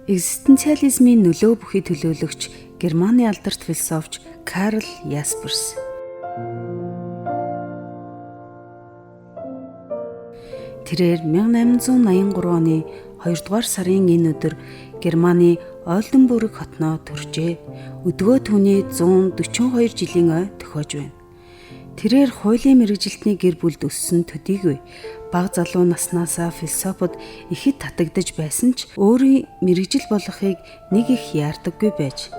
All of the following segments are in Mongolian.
Экзистенциализмын нөлөө бүхий төлөөлөгч Германы алдарт философч Карл Ясперс. Тэрээр 1883 оны 2 дугаар сарын энэ өдөр Германы Олденбург хотноо төржээ. Өдгөө түүний 142 жилийн ой төхөөж байна. Тэрээр хуулийн мэргэжилтний гэр бүлд өссөн төдийгүй бага залуу наснаасаа философод ихэд татагдж байсан ч өөрийн мэргэжил болохыг нэг их яардаггүй байж.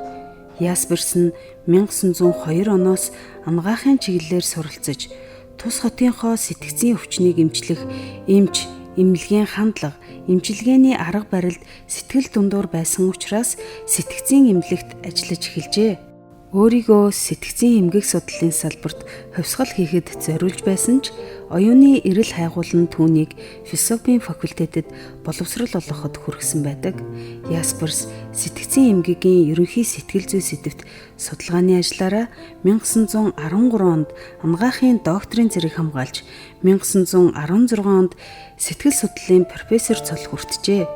Ясперс нь 1902 оноос амгаахын чиглэлээр суралцж, тус хотынхоо сэтгцийн өвчнийг эмчлэх эмч, эмнэлгийн хандлага, эмчилгээний арга барилд сэтгэл дундуур байсан учраас сэтгцийн эмнэлэгт ажиллаж эхэлжээ. Өөрийгөө сэтгцийн эмгэг судлалын салбарт хувьсгал хийхэд зориулж байсан ч оюуны эрэл хайгуул нь түүнийг философийн факультетэд боловсрол олгоход хүргэсэн байдаг. Ясперс сэтгцийн эмгэгийн ерөнхий сэтгэл зүй сэдвт судалгааны ажлаараа 1913 онд амгаахын докторийн зэрэг хамгаалж 1916 онд сэтгэл судлалын профессор цол хүртжээ.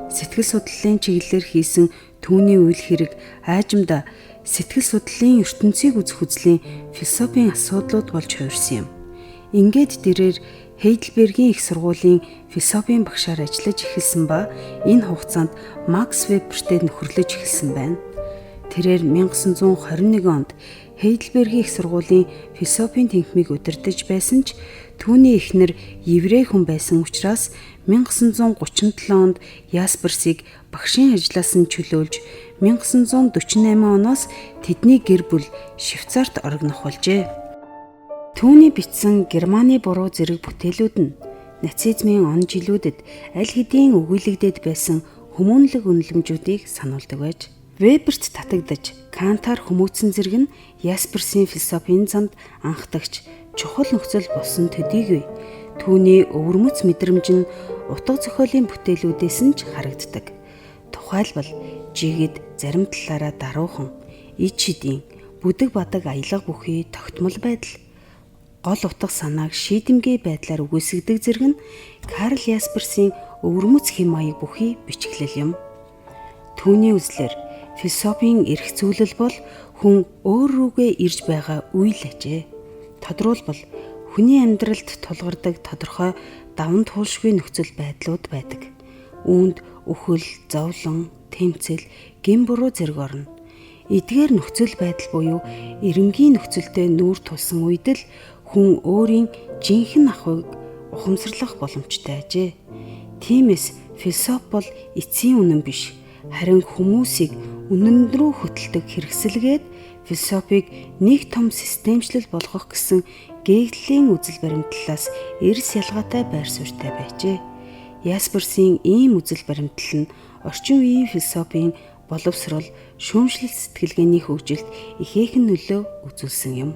Сэтгэл судлалын чиглэлээр хийсэн түүний үйл хэрэг аажимдаа сэтгэл судлалын ертөнцийг үзэх үзлийн философийн асуудлууд болж хувирсан юм. Ингээд тэрээр Heidelberg-ийн их сургуулийн философийн багшаар ажиллаж эхэлсэн ба энэ хугацаанд Макс Вебертэй нөхөрлөж эхэлсэн байна. Тэрээр 1921 онд Heidelberg-ийн их сургуулийн философийн тэнхимийг удирдах байсан ч түүний эхнэр еврей хүн байсан учраас 1937 онд Ясперсийг багшийн ажлаас нь чөлөөлж 1948 оноос тэдний гэр бүл Швейцарт орогнох болжээ. Түүний бичсэн Германы буруу зэрэг бүтээлүүд нь нацизмын он жилүүдэд аль хэдийн өгүүлэгдээд байсан хүмүүнлэг үнэлэмжүүдийг сануулдаг байж. Веберт татагдж Кантаар хүмүүцсэн зэрэг нь Ясперсийн философийн замд анхдагч чухал нөхцөл болсон төдийгүй түүний өвөрмөц мэдрэмж нь утга зохиолын бүтээлүүдээс нь ч харагддаг. Тухайлбал жигэд зарим талаараа даруухан, ид шидийн, бүдэг бадаг аялга бүхий тогтмол байдал, гол утга санааг шийдэмгий байдлаар үгүйсгдэг зэрэг нь Карл Ясперсийн өвөрмөц хэм маяг бүхий бичгэлэл юм. Түүний үзлэр философийн эрх зүйлэл бол хүн өөр рүүгээ ирж байгаа үйл ажээ. Тодорхойлбол хүний амьдралд тулгардаг тодорхой даван туулшгүй нөхцөл байдлууд байдаг. Үүнд үхэл, зовлон, тэмцэл, гин буруу зэрэг орно. Эдгээр нөхцөл байдал буюу эрэмгийн нөхцөлтэй нүүр тулсан үед л хүн өөрийн жинхэнэ ахуйг ухамсарлах боломжтой ажээ. Тиймээс философи бол эцсийн үнэн биш, харин хүмүүсийг үнэн рүү хөтэлдэг хэрэгсэлгээд философийг нэг том системчлэл болгох гэсэн гээгдлийн үзэл баримтлалаас эрс ялгаатай байр суурьтай байжээ. Ясперсийн ийм үзэл баримтлал нь орчин үеийн философийн боловсрол, шүүмжлэл сэтгэлгээний хөгжилд ихээхэн нөлөө үзүүлсэн юм.